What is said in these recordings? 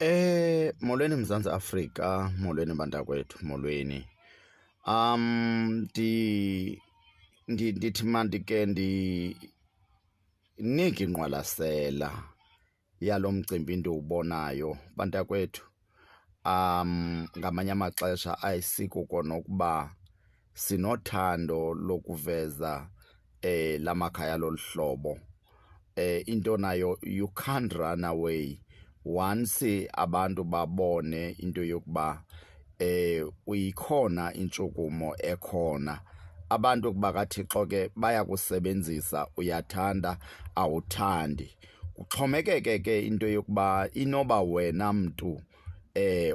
Molweni Mzantsi Afrika, molweni bantakwethu, molweni. Ndithi mandike ndinike ingqwalasela yalo mcimbi ndiwubonayo bantakwethu. Ngamanye amaxesha ayisikuko nokuba sinothando lokuveza la makhaya lolu hlobo. Into nayo, you can't run away once abantu babone into yokuba uyikhona intshukumo ekhona. Abantu bakaThixo ke bayakusebenzisa, uyathanda awuthandi. Kuxhomekeke ke into yokuba inoba wena mntu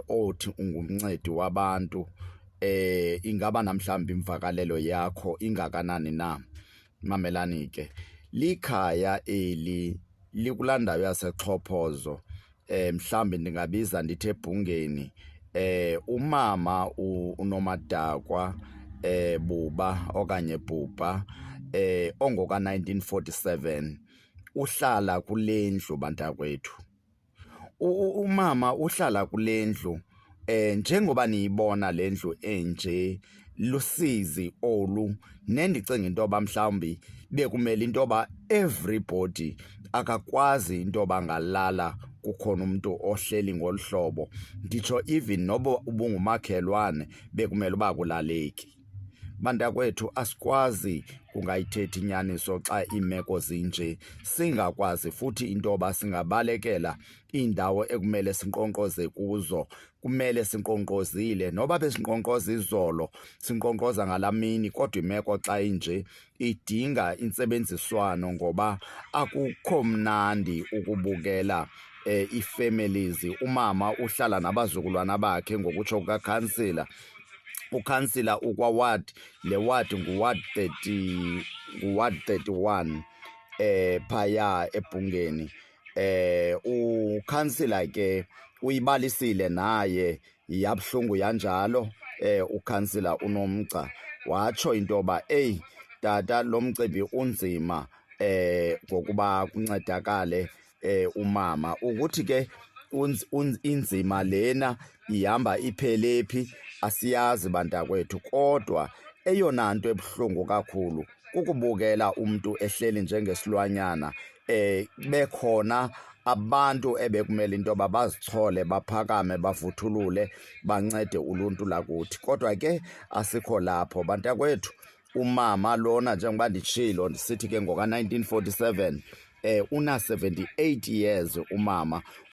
othi ungumncedi wabantu ingaba namhlawumbi imvakalelo yakho ingakanani na. Mamelani ke, likhaya eli likulaa ndawo yaseXhophozo, mhlawumbi ndingabiza ndithi eBhungeni. Umama uNomadakwa Buba okanye Bhubha ongoka-1947 uhlala kule ndlu bantakwethu. Umama uhlala kule ndlu njengoba niyibona le ndlu enje, lusizi olu, nendicinga into yoba mhlawumbi bekumele into yoba everybody akakwazi into yoba ngalala kukhona umntu ohleli ngolu hlobo. Nditsho even noba ubungumakhelwane bekumele uba akulaleki. Bantakwethu, asikwazi kungayithethi inyaniso xa iimeko zinje, singakwazi futhi into yoba singabalekela iindawo ekumele sinkqonkqoze kuzo. Kumele sinkqonkqozile, noba besinkqonkqoza izolo sinkqonkqoza ngalaa mini, kodwa imeko xa inje idinga intsebenziswano, ngoba akukho mnandi ukubukela ii-families. Umama uhlala nabazukulwana bakhe ngokutsho kukakhansila. Ukhansila ukwawadi, le wadi nguwadi 31 phaya eBhungeni. Ukhansila ke uyibalisile naye, yabuhlungu yanjalo. Ukhansila uNomgca watsho into yoba eyi tata, lo mcimbi unzima ngokuba kuncedakale umama. Ukuthi ke inzima lena ihamba iphele phi asiyazi bantakwethu, kodwa eyona nto ebuhlungu kakhulu kukubukela umntu ehleli njengesilwanyana. Bekhona abantu ebekumele into yoba bazichole, baphakame, bavuthulule, bancede uluntu lakuthi, kodwa ke asikho lapho bantakwethu. Umama lona njengoba nditshilo ndisithi ke ngoka-1947 una-78 years umama.